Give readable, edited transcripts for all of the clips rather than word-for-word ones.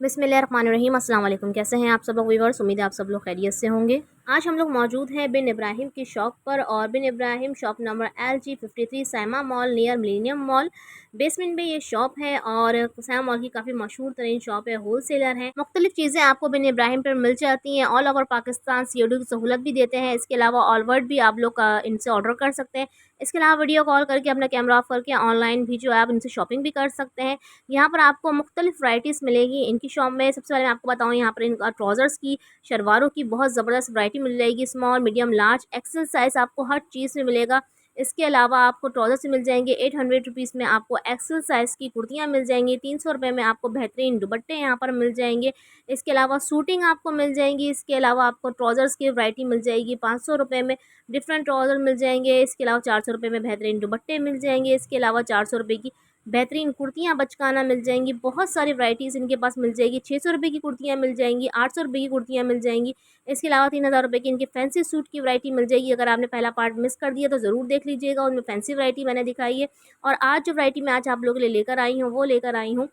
बिस्मिल्लाहिर्रहमानिर्रहीम। अस्सलाम वालेकुम। कैसे हैं आप सब लोग व्यूअर्स? उम्मीद है आप सब लोग खैरियत से होंगे। आज हम लोग मौजूद हैं बिन इब्राहिम की शॉप पर, और बिन इब्राहिम शॉप नंबर LG53 सैमा mall near millennium mall basement में ये शॉप है। और सैमा मॉल की काफ़ी मशहूर तरीन शॉप है, होल सेलर है। मुख्तलिफ चीज़ें आपको बिन इब्राहिम पर मिल जाती हैं। ऑल ओवर पाकिस्तान COD की सहूलत भी देते हैं। इसके अलावा ऑल वर्ल्ड भी आप लोग इनसे ऑर्डर कर सकते हैं। इसके अलावा वीडियो कॉल करके अपना कैमरा ऑफ करके ऑनलाइन भी जो है आप इनसे शॉपिंग भी कर सकते हैं। यहाँ पर आपको मुख्तलिफ वैराइटीज़ मिलेगी इनकी शॉप में। सबसे पहले मैं आपको बताऊँ, यहाँ पर इनका ट्राउज़र्स की, शलवारों की बहुत ज़बरदस्त वैरायटी मिल जाएगी। Small, medium, large, Excel size आपको हर चीज़ में मिलेगा। इसके अलावा आपको ट्राउज़र्स मिल जाएंगे 800 रुपीज़ में। आपको एक्सेल साइज़ की कुर्तियाँ मिल जाएंगी 300 रुपये में। आपको बेहतरीन दुपट्टे यहाँ पर मिल जाएंगे। इसके अलावा सूटिंग आपको मिल जाएंगी। इसके अलावा आपको ट्राउज़र्स की वैरायटी मिल जाएगी 500 रुपये में। डिफरेंट ट्राउज़र मिल जाएंगे। इसके अलावा 400 रुपये में बेहतरीन दुपट्टे मिल जाएंगे। इसके अलावा 400 रुपये की बेहतरीन कुर्तियाँ बचकाना मिल जाएंगी। बहुत सारी वैराइटीज़ इनके पास मिल जाएगी। 600 रुपये की कुर्तियाँ मिल जाएंगी, 800 रुपये की कुर्तियाँ मिल जाएंगी। इसके अलावा 3000 रुपये की इनके फैंसी सूट की वैरायटी मिल जाएगी। अगर आपने पहला पार्ट मिस कर दिया तो ज़रूर देख लीजिएगा, उनमें फैंसी वैरायटी मैंने दिखाई है। और आज जो वैरायटी मैं आज आप लोगों के लिए लेकर आई हूँ वो लेकर आई हूँ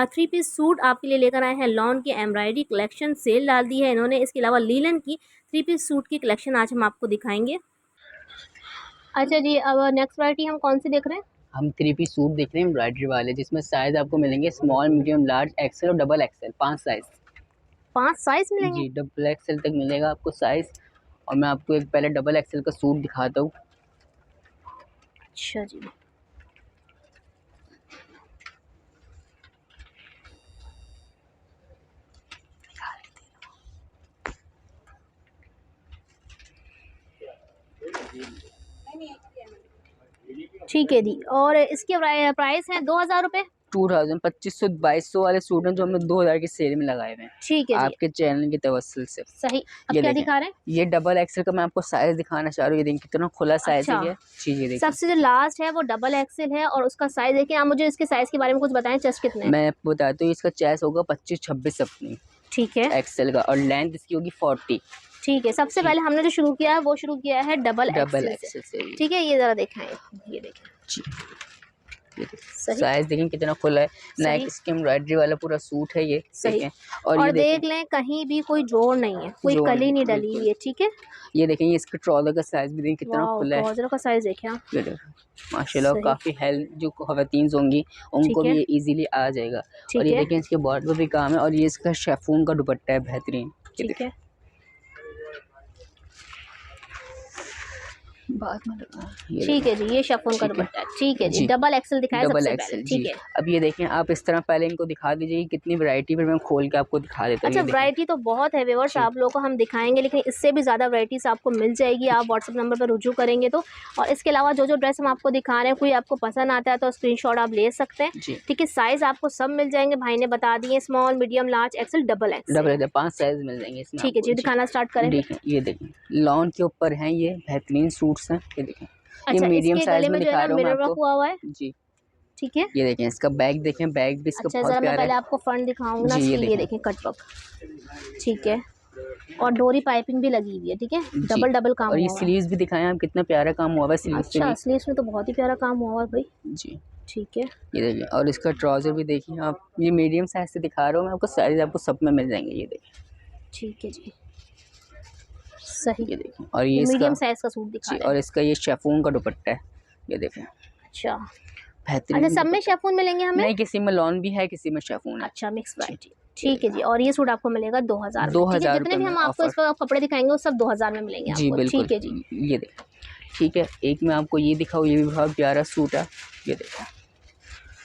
3 पीस सूट आपके लिए लेकर आए हैं। लॉन की एम्ब्रॉयडरी कलेक्शन सेल डाल दी है इन्होंने। इसके अलावा लीलन की 3 पीस सूट की कलेक्शन आज हम आपको दिखाएंगे। अच्छा जी, अब नेक्स्ट वैरायटी हम कौन सी देख रहे हैं? हम 3 पीस सूट देख रहे हैं एम्ब्रॉयडरी वाले, जिसमें साइज आपको मिलेंगे स्मॉल, मीडियम, लार्ज, एक्सेल और डबल एक्सेल। 5 साइज। 5 साइज मिलेंगे जी, डबल एक्सेल तक मिलेगा आपको साइज। और मैं आपको एक पहले डबल एक्सेल का सूट दिखाता हूँ। अच्छा जी, ठीक है जी। और इसके प्राइस है 2000 रुपये। 2000 2500 2200 वाले सूट हैं जो हमने 2000 की सेल में लगाए हुए हैं ठीक है जी, आपके चैनल की तवस्सुल से। सही। अब ये क्या देखें, दिखा रहे हैं? ये डबल एक्सेल का मैं आपको साइज दिखाना चाह रहा हूँ। ये देखिए कितना खुला साइज अच्छा, है ये। जी, ये देखिए। सबसे जो लास्ट है वो डबल एक्सेल है, और उसका साइज देखिए। आप मुझे इसके साइज के बारे में कुछ बताएं, चेस्ट कितने है? मैं आपको बताता हूँ, इसका चेस्ट होगा 25-26 अपनी ठीक है, एक्सेल का, और लेंथ इसकी होगी 40। ठीक है। सबसे ठीक, पहले हमने जो शुरू किया है वो शुरू किया है डबल डबल एक्सेल से। एक्सेल से। ठीक है, ये ज़रा दिखाएं, ये देखें। जी, सही, साइज देखें कितना खुला है। नेक सही, इसकी एम्ब्रॉयडरी वाला पूरा सूट है ये सही। देखें। और और ये देखें, देख लें, कहीं भी कोई जोड़ नहीं है, कोई जोड़ कली नहीं नहीं डली बिल्कुल। हुई है। ठीक है, ये देखें, ये इसका ट्राउजर का साइज भी देखें कितना वाह, खुला है। ट्राउजर का साइज देखें आप। ये देखो माशाल्लाह, सही, काफ़ी हेल्थ जो ख़वातीन होंगी उनको ठीक भी है, ये इजीली आ जाएगा। और ठीक ये है, देखें इसके बॉर्डर पे भी काम है। और ये इसका शेफून का दुपट्टा है बेहतरीन। ये ठीक देखें, है, बाद में लगा ये ठीक है देखें। जी। ये शिफॉन का ठीक है दुपट्टा है। ठीक है जी, जी, डबल एक्सेल दिखाया डबल सबसे पहले। एक्सेल ठीक जी। है। अब ये देखें, आप इस तरह पहले इनको दिखा दीजिए कि कितनी वैरायटी, फिर मैं खोल के आपको दिखा देता हूँ। अच्छा, ये देखें वैरायटी तो बहुत है व्यूअर्स, जी, आप लोगों को हम दिखाएंगे, लेकिन इससे भी ज़्यादा वैरायटीज़ आपको मिल जाएगी। आप व्हाट्सअप नंबर पर रुजू करेंगे तो। और इसके अलावा जो जो ड्रेस हम आपको दिखा रहे हैं, कोई आपको पसंद आता है तो स्क्रीनशॉट आप ले सकते हैं। जी। ठीक है, साइज़ आपको सब मिल जाएंगे, भाई ने बता दिए। Small, medium, large, XL, double XL. Double XL 5 size मिल जाएंगे इसमें ठीक है आपको जी, जी। दिखाना स्टार्ट करें फिर। देखें, ये देखें लॉन के ऊपर हैं, ये बेहतरीन सूट्स हैं। ये देखें, ये अच्छा, मीडियम इसके गले साइज में में जो है दिखा ना रहा हूँ मैं मिरर वर्क आपको हुआ हुआ है। जी। ठीक है। ये देखें, इसका बैग देखें, बैग भी इसका अच्छा, बहुत ज़रा मैं प्यारा पहले है आपको फ्रंट दिखाऊंगी ना जी। ये इसकी। ये देखें देखें कट वर्क। ठीक है, और डोरी पाइपिंग भी लगी हुई है। ठीक है, जी। डबल डबल काम और ये हुआ हुआ है। स्लीव्स भी दिखाएं आप, कितना प्यारा काम हुआ हुआ है स्लीव्स पे अच्छा, भी स्लीव्स में तो बहुत ही प्यारा काम हुआ हुआ है भाई। जी। ठीक है, ये देखिए, और इसका ट्राउज़र भी देखिए आप। ये मीडियम साइज से दिखा रहा हूँ मैं आपको, साइज आपको सब में मिल जाएंगे। ये देखिए, ठीक है जी, सही। ये देखिए। और ये ये इसका मीडियम साइज का सूट दिखा जी, रहे हैं। और इसका ये शेफून का दुपट्टा है। ये देखें, अच्छा, अच्छा, बेहतरीन सब में दुपट्टा। शेफून मिलेंगे हमें? नहीं, किसी में लॉन भी है, किसी में शेफून है अच्छा, मिक्स जी। वैरायटी। ये ठीक है जी। और ये सूट आपको मिलेगा 2000 में। ठीक है, 2000 जितने रुपये भी में हम आपको ऑफ़र। इस पर कपड़े दिखाएंगे वो सब 2000 में मिलेंगे जी आपको। बिल्कुल। ठीक है जी, ये देखें, ठीक है। एक मैं आपको ये दिखाऊँ, ये भी बहुत प्यारा सूट है। ये देखें,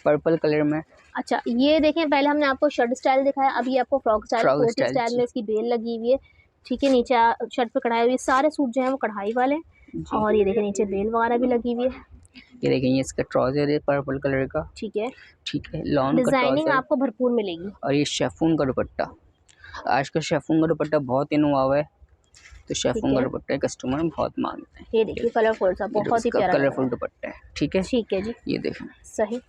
पर्पल कलर में अच्छा। ये देखें, पहले हमने आपको शर्ट स्टाइल दिखाया, अब ये आपको फ्रॉक स्टाइल, फ्रॉक कोटी स्टाइल स्टाइल जी। में इसकी बेल लगी हुई है। ठीक है, नीचे शर्ट पे कढ़ाई हुई है। सारे सूट जो हैं वो कढ़ाई वाले हैं। जी, और ये देखें, नीचे बेल वगैरह भी लगी हुई है। ये देखें, ये इसका ट्राउज़र है पर्पल कलर का। ठीक है, ठीक है, लॉन का डिज़ाइनिंग ट्राउज़र। आपको भरपूर मिलेगी। और ये शेफून का दुपट्टा। आज का शेफून का दुपट्टा बहुत इन हुआ हुआ है, तो शेफून ठीक का है, दुपट्टा कस्टमर बहुत मांगते हैं। ये देखिए कलरफुल सा, ये बहुत ही इसका प्यारा लग रहा कलरफुल है। दुपट्टा है। ठीक है, ठीक है जी, ये देखें। सही।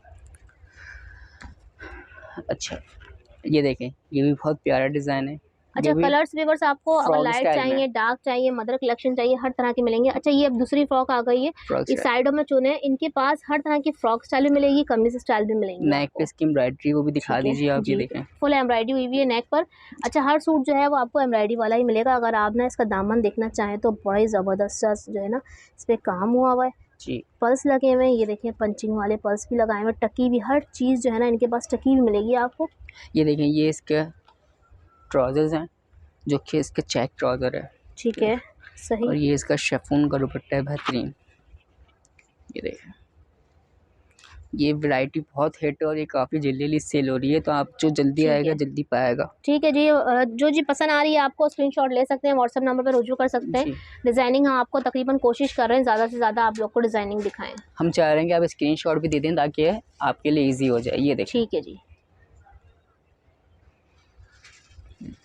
अच्छा, ये देखें, ये भी बहुत प्यारा डिज़ाइन है। अच्छा, भी कलर्स व्यूअर्स आपको अगर फ्रॉक लाइट स्टाइल में चाहिए, डार्क चाहिए, मदर कलेक्शन चाहिए, हर तरह की मिलेंगे। अच्छा, ये अब दूसरी फ्रॉक आ गई है, फ्रॉक इस स्टाइल। साइडों में चुने, इनके पास हर तरह की फ्रॉक स्टाइल भी मिलेगी, कमीज स्टाइल भी मिलेंगी नेक पे आपको। इसकी एम्ब्रॉयडरी वो भी दिखा ठीक है दीजिए आप, ये जी, देखें। फुल एम्ब्रॉयडरी हुई हुई है नेक पर। अच्छा, हर सूट जो है वो आपको एम्ब्रॉयडरी वाला ही मिलेगा। अगर आप ना इसका दामन देखना चाहें तो बड़ा ही ज़बरदस्त सा जो है ना इस पर काम हुआ हुआ है, जी पल्स लगे हुए हैं, ये देखिए पंचिंग वाले पल्स भी लगाए हुए हैं, टकी भी, हर चीज़ जो है ना इनके पास टकी भी मिलेगी आपको। ये देखें, ये इसके ट्राउजर्स हैं जो कि इसके चेक ट्राउज़र है। ठीक है, सही। और ये इसका शिफॉन का दुपट्टा है बेहतरीन, ये देखें। ये वैरायटी बहुत हिट है और ये काफ़ी जल्दी सेल हो रही है, तो आप जो जल्दी ठीक आएगा है, जल्दी पाएगा। ठीक है जी। जो जी पसंद आ रही है आपको स्क्रीनशॉट ले सकते हैं, व्हाट्सएप नंबर पर रुजू कर सकते हैं। जी, डिज़ाइनिंग हम आपको तकरीबन कोशिश कर रहे हैं ज़्यादा से ज़्यादा आप लोग को डिज़ाइनिंग दिखाएं। हम चाह रहे हैं कि आप स्क्रीनशॉट भी दे दें ताकि आपके लिए इजी हो जाए। ये देखें, ठीक है जी,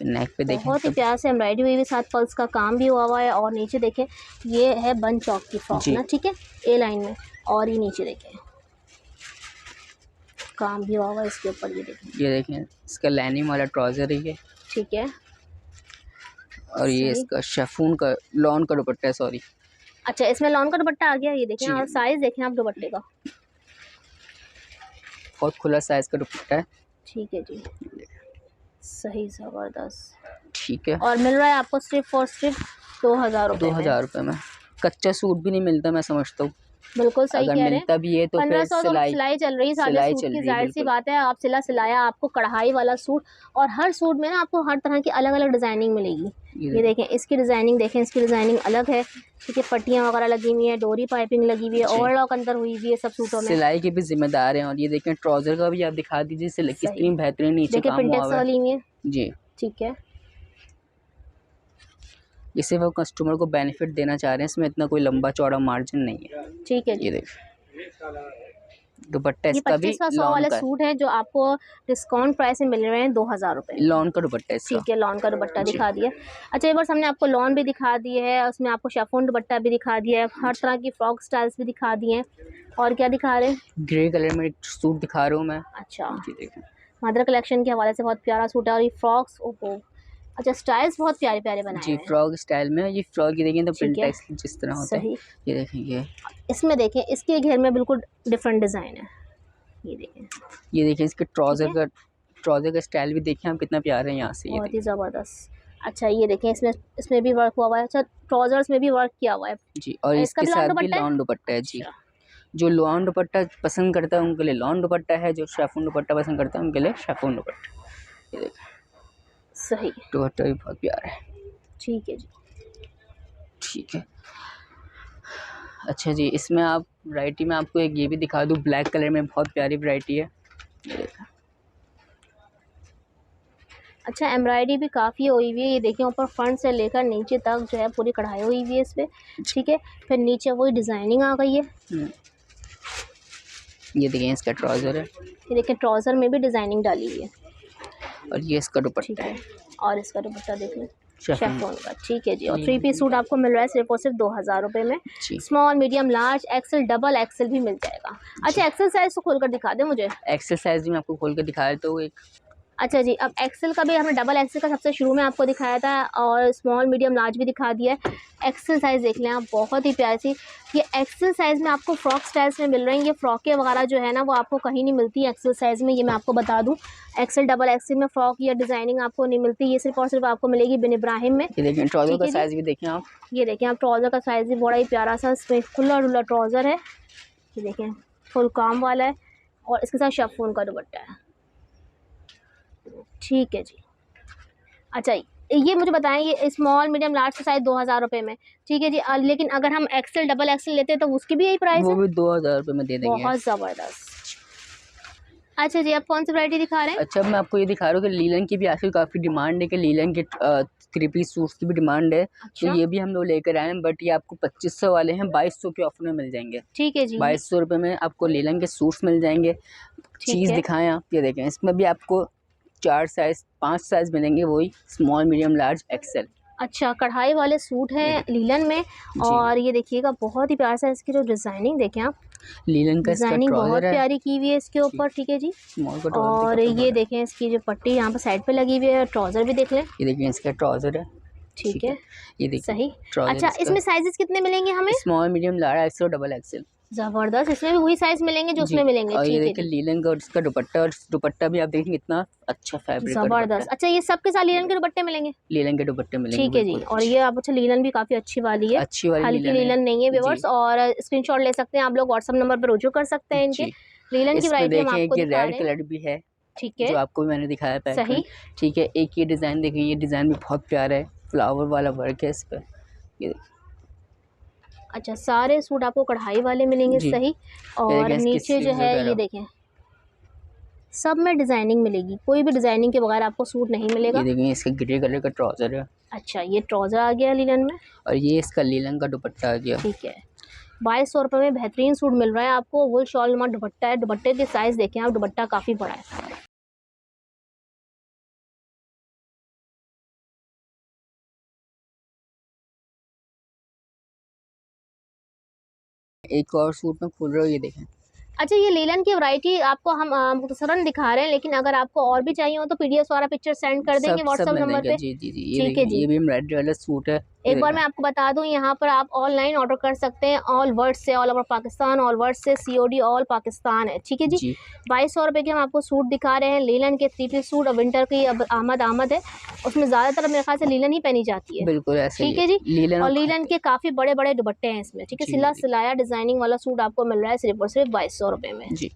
नेक पे देखें बहुत ही सब। प्यार से एम्ब्रॉयडरी हुई हुई, साथ पल्स का काम भी हुआ हुआ है। और नीचे देखें, ये है बन चौक की फ्रॉक जी, ना, ठीक है, ए लाइन में। और ये नीचे देखें काम भी हुआ हुआ है इसके ऊपर, ये देखें। ये देखें इसका लाइनिंग वाला ट्राउज़र है ये। ठीक है, और ये सही। इसका शिफॉन का लॉन का दुपट्टा है, सॉरी। अच्छा, इसमें लॉन का दुपट्टा आ गया, ये देखें। जी, और साइज़ देखें आप दुपट्टे का, बहुत खुला साइज़ का दुपट्टा है। ठीक है जी, सही, ज़बरदस्त। ठीक है, और मिल रहा है आपको सिर्फ और सिर्फ 2000 रुपये में। 2000 रुपये में कच्चा सूट भी नहीं मिलता, मैं समझता हूँ। बिल्कुल सही अगर कह रहे हैं। मिलता भी है तो फिर 1500 तो सिलाई चल रही है सादे सिलाई सूट चल की, रही है, जाहिर सी बिल्कुल। बात है। आप सिलाया आपको कढ़ाई वाला सूट, और हर सूट में ना आपको हर तरह की अलग अलग डिज़ाइनिंग मिलेगी। ये देखें, इसकी डिज़ाइनिंग देखें, इसकी डिज़ाइनिंग अलग है, ठीक है। पट्टियाँ वगैरह लगी हुई हैं, डोरी पाइपिंग लगी हुई है, जी, ओवरलॉक अंदर हुई हुई है सब सूटों में। सिलाई के भी जिम्मेदार हैं। और ये देखें ट्राउज़र का भी आप दिखा दीजिए, सही, कितनी बेहतरीन नीचे देखिए काम हुआ पिंटेक्स हुआ है। वाली हुई है, जी, ठीक है, ये सिर्फ वो कस्टमर को बेनिफिट देना चाह रहे हैं, इसमें इतना कोई लंबा चौड़ा मार्जिन नहीं है। ठीक है ये जी। देखें, दुपट्टा ये इसका भी 2500 लॉन वाले का है, सूट हैं जो आपको डिस्काउंट प्राइस में मिल रहे हैं 2000 रुपये में। लॉन का दुपट्टा है इसका। ठीक है, लॉन का दुपट्टा जी, दिखा दिया। अच्छा, एक बार हमने आपको लॉन भी दिखा दिए है, उसमें आपको शिफॉन दुपट्टा भी दिखा दिया है, हर तरह की फ्रॉक स्टाइल्स भी दिखा दिए हैं। और क्या दिखा रहे हैं? ग्रे कलर में एक सूट दिखा रहा हूँ मैं। अच्छा, ये देखें, मदर कलेक्शन के हवाले से बहुत प्यारा सूट है। और ये फ्रॉक्स, ओहो, अच्छा, स्टाइल्स बहुत प्यारे प्यारे बनाए जी हुए हैं। फ्रॉक स्टाइल में। ये फ्रॉक, ये देखें तो ठीक है, प्रिंटेक्स जिस तरह होता है। सही। ये देखें, इसमें देखें, इसके घेर में बिल्कुल डिफरेंट डिज़ाइन है, ये देखें, ये देखें इसके ठीक है, ट्राउज़र का स्टाइल भी देखें आप कितना प्यारा है यहाँ से। ये बहुत ही देखें, ज़बरदस्त। अच्छा, ये देखें, इसमें इसमें भी वर्क हुआ हुआ है। अच्छा, ट्राउजर्स में भी वर्क किया हुआ है। जी। और इसका इसके भी लॉन साथ भी दुपट्टा है। लॉन दुपट्टा है जी। अच्छा, जो लॉन दुपट्टा पसंद करता है उनके लिए लॉन दुपट्टा है, जो शिफॉन दुपट्टा पसंद करता है उनके लिए शिफॉन दुपट्टा। ये देखें, सही, दुपट्टा भी बहुत प्यारा है। ठीक है जी। ठीक है, अच्छा जी, इसमें आप वैरायटी में आपको एक ये भी दिखा दूँ, ब्लैक कलर में बहुत प्यारी वैरायटी है। ये देखें, अच्छा, एम्ब्रॉयडरी भी काफ़ी हुई हुई है, ये देखिए ऊपर फ्रंट से लेकर नीचे तक जो है पूरी कढ़ाई हुई हुई है इस पर, ठीक है। फिर नीचे वही डिज़ाइनिंग आ गई है। ये देखें इसका ट्राउज़र है। ये देखिए ट्राउज़र में भी डिज़ाइनिंग डाली हुई है, और ये इसका ठीक दुपट्टा है। है और इसका दुपट्टा देख लें, शिफॉन। शिफॉन का, ठीक है जी। और 3 पीस सूट आपको मिल रहा है सिर्फ और सिर्फ 2000 रुपये में। जी, small, medium, large, XL, double XL भी मिल जाएगा। अच्छा, एक्सेल साइज़ तो खोल कर दिखा दें मुझे। एक्सेल साइज भी मैं आपको खोल कर दिखा देता हूँ एक। अच्छा जी, अब एक्सेल का भी हमने डबल एक्सेल का सबसे शुरू में आपको दिखाया था, और स्मॉल, मीडियम, लार्ज भी दिखा दिया है। एक्सेल साइज़ देख लें आप, बहुत ही प्यारी सी। ये एक्सेल साइज़ में आपको फ्रॉक स्टाइल्स में मिल रही हैं। ये फ्रॉकें वगैरह जो है ना वो आपको कहीं नहीं मिलती एक्सेल साइज़ में, ये मैं आपको बता दूं। एक्सेल, डबल एक्सेल में फ्रॉक या डिज़ाइनिंग आपको नहीं मिलती, ये सिर्फ और सिर्फ आपको मिलेगी बिन इब्राहिम में। ये देखें ट्राउज़र ठीक का है जी, साइज़ भी देखें आप। ये देखें आप, ट्राउज़र का साइज़ भी बड़ा ही प्यारा सा, इसमें खुला डुला ट्राउज़र है, ये देखें, फुल काम वाला है। और इसके साथ शिफॉन का दुपट्टा है, ठीक है जी। अच्छा, ये मुझे बताएं, ये स्मॉल, मीडियम, लार्ज का साइज़ 2000 रुपये में, ठीक है जी। लेकिन अगर हम एक्सेल, डबल एक्सेल लेते हैं तो उसकी भी यही प्राइस वो है। भी 2000 रुपये में दे देंगे। बहुत ज़बरदस्त। अच्छा जी, आप कौन सी वैरायटी दिखा रहे हैं? अच्छा, मैं आपको ये दिखा रहा हूँ कि लीलन की भी आजकल काफ़ी डिमांड है, कि लीलन के 3 पीस सूट्स की भी डिमांड है। तो अच्छा, ये भी हम लोग लेकर आए हैं, बट ये आपको 2500 वाले हैं, 2200 के ऑफर में मिल जाएंगे। ठीक है जी, 2200 रुपये में आपको लीलन के सूट्स मिल जाएंगे। ठीक चीज़ है। दिखाएं आप, ये देखें, इसमें भी आपको 4 साइज़ 5 साइज़ मिलेंगे, वही स्मॉल, मीडियम, लार्ज, एक्सेल। अच्छा, कढ़ाई वाले सूट हैं लीलन में। जी, और ये देखिएगा बहुत ही प्यारा सा, इसकी जो डिज़ाइनिंग देखें आप, लीलन का इसका डिजाइनिंग बहुत ट्राउजर है, प्यारी की हुई है इसके ऊपर, ठीक है जी। स्मॉल का ट्राउजर और दिखाता हूँ ये बड़ा। देखें इसकी जो पट्टी यहाँ पर साइड पे लगी हुई है, ट्राउजर भी देख लें। ये देखिए इसका ट्राउजर है, ठीक है, ये देखिए सही। ट्राउजर अच्छा, इसमें साइजेस कितने मिलेंगे हमें? Small, medium, large, XL, double XL. जबरदस्त, इसमें भी वही साइज मिलेंगे जो जी। उसमें मिलेंगे, और ये ठीक है देखिए जी। लीलन का और इसका दुपट्टा, और दुपट्टा भी आप देखेंगे कितना अच्छा फैब्रिक का दुपट्टा जबरदस्त। है। अच्छा, ये सबके साथ लीलन के दुपट्टे मिलेंगे? लीलन के दुपट्टे मिलेंगे ठीक है जी। बिल्कुल। और ये आप, अच्छा लीलन भी काफ़ी अच्छी वाली है, अच्छी वाली हल्की लीलन है लीलन नहीं है जी। व्यूअर्स। और स्क्रीनशॉट ले सकते हैं आप लोग, व्हाट्सअप नंबर पर रुजू कर सकते हैं इनके। जी। लीलन की इसमें वैरायटी हम देखें आपको कि दिखा रेड रहे हैं, कलर भी है, ठीक जो है, आपको मैंने दिखाया पैटर्न। सही। ठीक है, एक ये डिज़ाइन देखें, ये डिज़ाइन भी बहुत प्यारा है, फ्लावर वाला वर्क है इस पर, ये देखिए। अच्छा, सारे सूट आपको कढ़ाई वाले मिलेंगे, जी। सही। ये और देखें इसकी नीचे जो स्लीव्स है ये वगैरह, देखें, सब में डिजाइनिंग मिलेगी, कोई भी डिजाइनिंग के बगैर आपको सूट नहीं मिलेगा। ये देखें इसका ग्रे कलर का ट्राउजर है, अच्छा, ये ट्राउजर आ गया लीलन में, और ये इसका लीलन का दुपट्टा आ गया। ठीक है। 2200 रुपये में बेहतरीन सूट मिल रहा है आपको। वुल शॉल नुमा दुपट्टा है, दुपट्टे के साइज देखें आप, दुपट्टा काफ़ी बड़ा है। एक और सूट में खोल रहा हूँ, ये देखें। अच्छा, ये लीलन की वैरायटी आपको हम मुख्तसरन दिखा रहे हैं, लेकिन अगर आपको और भी चाहिए हो तो पीडीएफ वाला पिक्चर सेंड कर देंगे सब व्हाट्सएप नंबर मिलेंगे पे। जी जी जी। ये ठीक है देखिए जी। ये भी एम्ब्रॉयडरी वाला सूट है, ये एक बार देखें। मैं आपको बता दूं, यहाँ पर आप ऑनलाइन ऑर्डर कर सकते हैं, ऑल वर्ड से, all over Pakistan, all word से, COD ऑल पाकिस्तान है, ठीक है जी। 2200 रुपये के हम आपको सूट दिखा रहे हैं, लीलन के 3 पीस सूट। और विंटर की अब आमद है, उसमें ज़्यादातर मेरे ख्याल से लीलन ही पहनी जाती है, बिल्कुल ऐसे ही ठीक है जी। लीलन और लीलन के काफ़ी बड़े बड़े दुपट्टे हैं इसमें, ठीक है। जी सिला जी सिलाया डिजाइनिंग वाला सूट आपको मिल रहा है सिर्फ और सिर्फ 2200 रुपये में। जी।